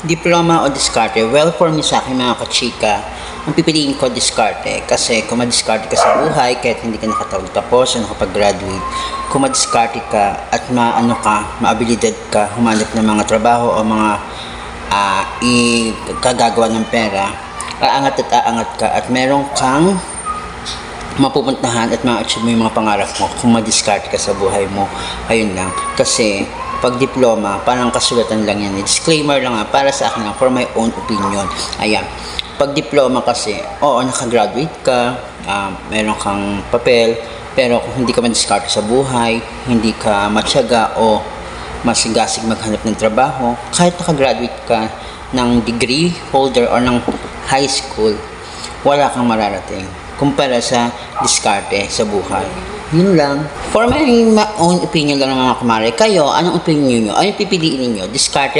Diploma o diskarte? Well, for me sa akin mga kachika, ang pipiliin ko diskarte. Kasi kung madiskarte ka sa buhay, kahit hindi ka nakatapos o nakapag-graduate, kung madiskarte ka at maabilidad ka, humanap ng mga trabaho o mga kagagawa ng pera, aangat ka at meron kang mapupuntahan at ma-achieve mo yung mga pangarap mo kung madiskarte ka sa buhay mo. Ayun lang. Kasi pag diploma, parang kasulatan lang yan. Disclaimer lang para sa akin lang, for my own opinion. Ayan. Pag diploma kasi, oo, nakagraduate ka, meron kang papel, pero kung hindi ka madiskarte sa buhay, hindi ka matyaga o masigasig maghanap ng trabaho, kahit nakagraduate ka ng degree holder or ng high school, wala kang mararating kumpara sa diskarte sa buhay. Yun lang. For my own opinion lang ng mga kumare, kayo, anong opinion nyo? Anong pipiliin niyo? Diskarte o